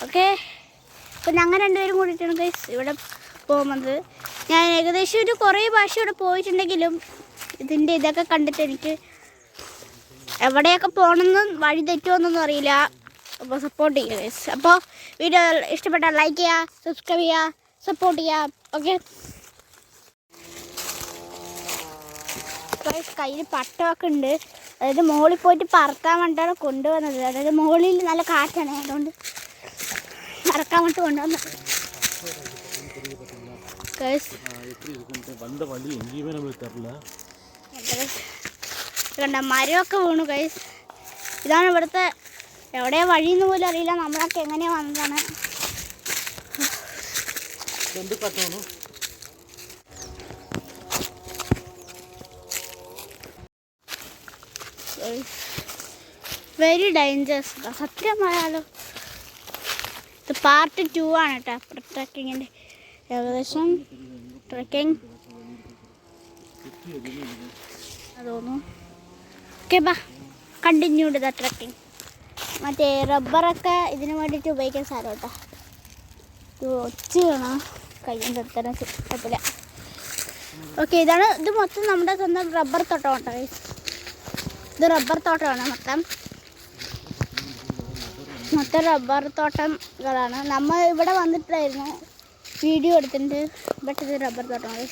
Okay. അപ്പോൾ ഞങ്ങൾ രണ്ടുപേരും കൂടിയിട്ടാണ് ഗൈസ് ഇവിടെ പോകുന്നത്. ഞാൻ ഏകദേശം ഒരു കുറേ പ്രാവശ്യം ഇവിടെ പോയിട്ടുണ്ടെങ്കിലും ഇതിൻ്റെ ഇതൊക്കെ കണ്ടിട്ട് എനിക്ക് എവിടെയൊക്കെ പോകണമെന്ന് വഴി തെറ്റുമെന്നൊന്നും അറിയില്ല. അപ്പോൾ സപ്പോർട്ട് ചെയ്യുക ഗൈസ്. അപ്പോൾ വീഡിയോ ഇഷ്ടപ്പെട്ടാൽ ലൈക്ക് ചെയ്യുക, സബ്സ്ക്രൈബ് ചെയ്യുക, സപ്പോർട്ട് ചെയ്യുക. ഓക്കെ ഗൈസ്, കയ്യിൽ പട്ടമൊക്കെ ഉണ്ട്. അതായത് മുകളിൽ പോയിട്ട് പറക്കാൻ വേണ്ടിയിട്ടാണ് കൊണ്ടുവന്നത്. അതായത് മുകളിൽ നല്ല കാറ്റാണ്, അതുകൊണ്ട് പറക്കാൻ വേണ്ടി കൊണ്ടുവന്നത് ഗൈസ്. കണ്ട മരമൊക്കെ വീണു ഗൈസ്. ഇതാണ് ഇവിടുത്തെ എവിടെയാ വഴിയെന്ന് പോലും അറിയില്ല. നമ്മളൊക്കെ എങ്ങനെയാ വന്നതാണ്. വെരി ഡേഞ്ചറസ് സത്യം പറയാലോ. ഇത് പാർട്ട് 2 ആണ് കേട്ടോ ട്രക്കിങ്ങിൻ്റെ. ഏകദേശം ട്രക്കിങ് തോന്നുന്നു. ഓക്കെ ബാ, കണ്ടിന്യൂഡ് ദ ട്രക്കിങ്. മറ്റേ റബ്ബറൊക്കെ ഇതിന് വേണ്ടിയിട്ട് ഉപയോഗിക്കാൻ സാധനം കേട്ടോ. ഇത് ഒച്ച വേണം കയ്യിൻ്റെ അടുത്തന്നെ കുഴപ്പമില്ല. ഓക്കെ, ഇത് മൊത്തം നമ്മുടെ സ്വന്തം റബ്ബർ തോട്ടം കേട്ടോ. ഇത് റബ്ബർ തോട്ടമാണ് മൊത്തം റബ്ബർ തോട്ടങ്ങളാണ്. നമ്മൾ ഇവിടെ വന്നിട്ടായിരുന്നു വീഡിയോ എടുത്തിട്ടുണ്ട്. ബട്ട് ഇത് റബ്ബർ തോട്ടമാണ്.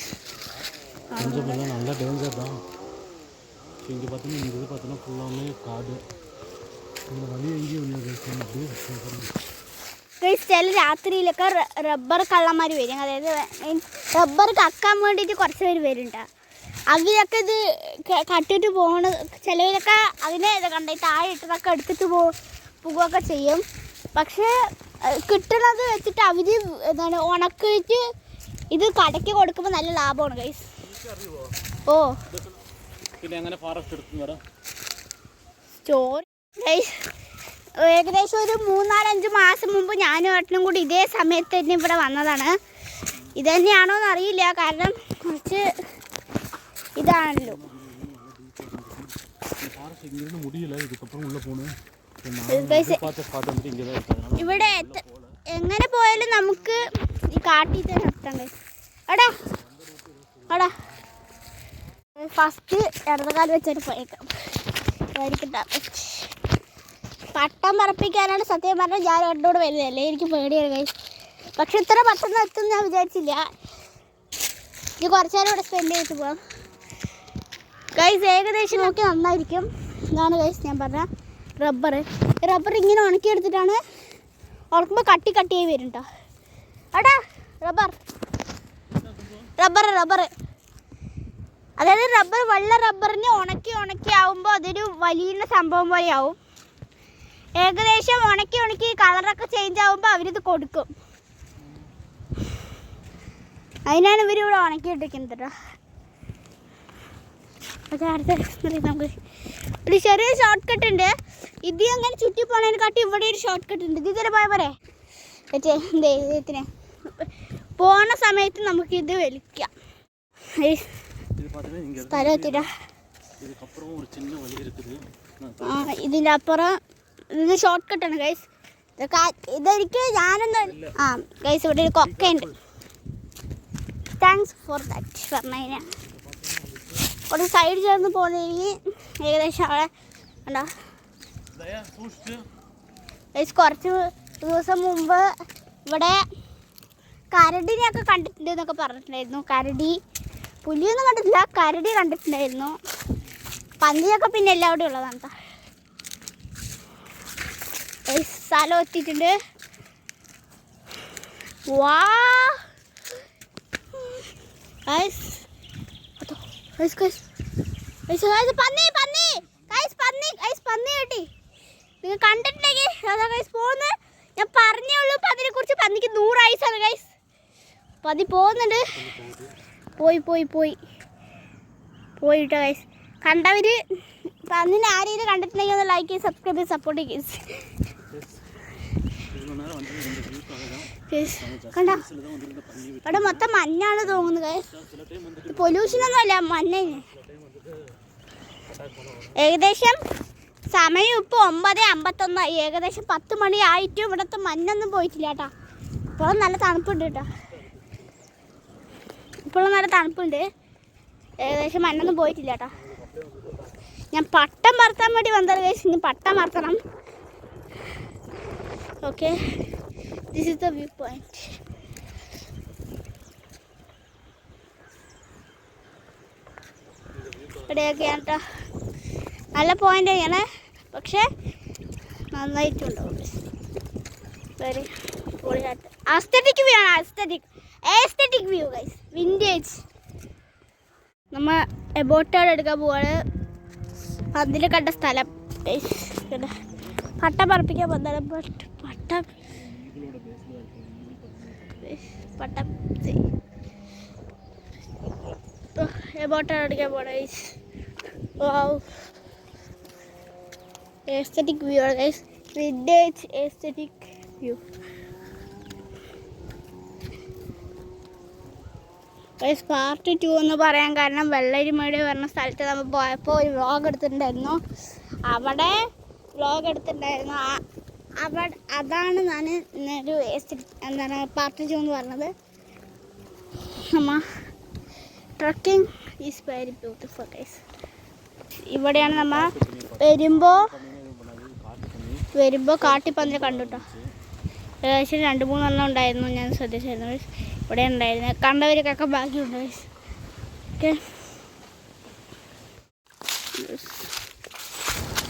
ചില രാത്രിയിലൊക്കെ റബ്ബർ കള്ളന്മാർ വരും. അതായത് റബ്ബർ കക്കാൻ വേണ്ടിയിട്ട് കുറച്ച് പേര് വരുന്നുണ്ട്. അവരൊക്കെ ഇത് കട്ടിട്ട് പോകണ ചിലവരൊക്കെ അതിനെ കണ്ടിട്ട് താഴെ ഇട്ടതൊക്കെ എടുത്തിട്ട് പോകുകയൊക്കെ ചെയ്യും. പക്ഷേ കിട്ടണത് വെച്ചിട്ട് അവർ എന്താണ് ഉണക്കിയിട്ട് ഇത് കടയ്ക്ക് കൊടുക്കുമ്പോൾ നല്ല ലാഭമാണ് ഗൈസ്. ഓ സ്റ്റോറി ഗൈസ്, ഏകദേശം ഒരു 3-4-5 മാസം മുമ്പ് ഞാനും ഏട്ടനും കൂടി ഇതേ സമയത്ത് തന്നെ ഇവിടെ വന്നതാണ്. ഇത് തന്നെയാണോ എന്ന് അറിയില്ല, കാരണം കുറച്ച് ഇതാണല്ലോ. ഇവിടെ എങ്ങനെ പോയാലും നമുക്ക് ഈ കാട്ടിൽ തന്നെ എത്തണ്ട. എടാ എടാ ഫസ്റ്റ് ഇടതുകാലം വെച്ചിട്ട് പോയേക്കാം. പട്ടം പറപ്പിക്കാനാണ് സത്യം പറഞ്ഞാൽ ഞാൻ രണ്ടോട് വരുന്നതല്ലേ. എനിക്ക് പേടിയാണ് ഗൈസ്. പക്ഷെ ഇത്ര പെട്ടെന്ന് എത്തും ഞാൻ വിചാരിച്ചില്ല. ഇത് കുറച്ച് നേരം ഇവിടെ സ്പെൻഡ് ചെയ്തിട്ട് പോവാം ഗൈസ്. ഏകദേശം നോക്കി നന്നായിരിക്കും. ഇതാണ് ഗൈസ് ഞാൻ പറഞ്ഞ റബ്ബർ ഇങ്ങനെ ഉണക്കിയെടുത്തിട്ടാണ് ഉണക്കുമ്പോൾ കട്ടിയായി വരും കേട്ടോ. എടാ റബ്ബർ അതായത് വെള്ള റബ്ബറിന് ഉണക്കി ആവുമ്പോൾ അതൊരു വലിയ സംഭവം പോലെ ആവും. ഏകദേശം ഉണക്കി കളറൊക്കെ ചേഞ്ച് ആവുമ്പോൾ അവരിത് കൊടുക്കും. അതിനാണ് ഇവരിവിടെ ഉണക്കിയിട്ടിരിക്കുന്നത് കേട്ടോ. പക്ഷേ അടുത്ത നമുക്ക് ഒരു ചെറിയ ഷോർട്ട് കട്ട് ഉണ്ട്. ഇത് അങ്ങനെ ചുറ്റി പോണതിനെക്കാട്ടി ഇവിടെ ഒരു ഷോർട്ട് കട്ട് ഉണ്ട്. ഇതിൽ പോയ പോരെ മറ്റേ ദൈവത്തിന് പോണ സമയത്ത് നമുക്കിത് വലിക്കാം. സ്ഥലം എത്തില്ല. ഇതിൻ്റെ അപ്പുറം ഇത് ഷോർട്ട് കട്ടാണ് ഗൈസ്. ഇതെനിക്ക് ഞാനൊന്ന് ഗൈസ് ഇവിടെ ഒരു കൊക്കയുണ്ട്. താങ്ക്സ് ഫോർ ദാറ്റ് പറഞ്ഞതിന്. ഒരു സൈഡ് ചേർന്ന് പോകുന്നെങ്കിൽ ഏകദേശം അവിടെ ഉണ്ടോ ഗൈസ്. കുറച്ച് ദിവസം മുമ്പ് ഇവിടെ കരടിനെയൊക്കെ കണ്ടിട്ടുണ്ട് എന്നൊക്കെ പറഞ്ഞിട്ടുണ്ടായിരുന്നു. കരടി, പുലിയൊന്നും കണ്ടിട്ടില്ല, കരടി കണ്ടിട്ടുണ്ടായിരുന്നു. പന്നിയൊക്കെ പിന്നെ എല്ലാവിടെയും ഉള്ളതാണ് കേട്ടോ. സ്ഥലം എത്തിയിട്ടുണ്ട്. വാ പന്നി കിട്ടി. നിങ്ങൾ കണ്ടിട്ടുണ്ടെങ്കിൽ അതാ ഗൈസ് പോകുന്നത്. ഞാൻ പറഞ്ഞേ ഉള്ളൂ പന്നിനെ കുറിച്ച്. പന്നിക്ക് 100 ആയുസാണ് ഗൈസ്. പന്നി പോകുന്നുണ്ട്. പോയിട്ടോ ഗൈസ്. കണ്ടവർ പന്നിനെ ആരെങ്കിലും കണ്ടിട്ടുണ്ടെങ്കിൽ ഒന്ന് ലൈക്ക് ചെയ്ത് സബ്സ്ക്രൈബ് ചെയ്ത് സപ്പോർട്ട് ചെയ്ത് കണ്ടോ. ഇവിടെ മൊത്തം മഞ്ഞാണ് തോന്നുന്നത് ഗൈസ്. പൊല്യൂഷനൊന്നും അല്ല, മഞ്ഞ. ഏകദേശം സമയം ഇപ്പോൾ 9:51, ഏകദേശം 10 മണി ആയിട്ടും ഇവിടുത്തെ മഞ്ഞൊന്നും പോയിട്ടില്ല കേട്ടോ. ഇപ്പോഴും നല്ല തണുപ്പുണ്ട് കേട്ടോ. ഇപ്പോഴും നല്ല തണുപ്പുണ്ട്. ഏകദേശം മഞ്ഞൊന്നും പോയിട്ടില്ല കേട്ടോ. ഞാൻ പട്ടം പറത്താൻ വേണ്ടി വന്നത് ഗൈസ്. ഇനി പട്ടം പറത്തണം. Okay, this is the view point. ഇവിടെയൊക്കെയാണ് കേട്ടോ. നല്ല പോയിന്റ് തന്നെയാണ്, പക്ഷേ നന്നായിട്ടുണ്ടാവും. വെരി പൊളിയായിട്ട് ആസ്തെറ്റിക് വ്യൂ ആണ്. ആസ്തെറ്റിക് വ്യൂ ഗൈസ്, വിൻറ്റേജ്. നമ്മൾ ബോട്ടോട് എടുക്കാൻ പോവാണ്. അതിൽ കണ്ട സ്ഥലം പട്ടം പറപ്പിക്കാൻ വന്നാണ്. പട്ടം ബോട്ടോട് എടുക്കാൻ പോവാണ് ഗൈസ്. വാവ്, aesthetic view guys, vintage aesthetic view guys. Part 2 എന്ന് പറയാൻ കാരണം വെള്ളരിമേട് പറഞ്ഞ സ്ഥലത്ത് നമ്മൾ പോയപ്പോൾ ഒരു വ്ളോഗ് എടുത്തിട്ടുണ്ടായിരുന്നു. അവിടെ വ്ളോഗ് എടുത്തിട്ടുണ്ടായിരുന്നു. അതാണ് ഞാൻ ഒരു എന്താണ് പാർട്ട് 2 എന്ന് പറഞ്ഞത്. നമ്മ trekking is very beautiful guys. ഇവിടെയാണ് നമ്മൾ വരുമ്പോൾ കാട്ടിപ്പന്നിനെ കണ്ടു കേട്ടോ. ഏകദേശം 2-3 എണ്ണം ഉണ്ടായിരുന്നു. ഞാൻ ശ്രദ്ധിച്ചായിരുന്നു. ഇവിടെ ഉണ്ടായിരുന്നു. കണ്ടവർക്കൊക്കെ ബാക്കിയുണ്ട്. ഓക്കെ,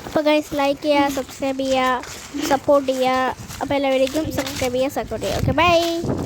അപ്പോൾ ഗൈസ് ലൈക്ക് ചെയ്യുക, സബ്സ്ക്രൈബ് ചെയ്യുക, സപ്പോർട്ട് ചെയ്യുക. അപ്പോൾ എല്ലാവരേക്കും സബ്സ്ക്രൈബ് ചെയ്യുക, സപ്പോർട്ട് ചെയ്യുക. Okay, by.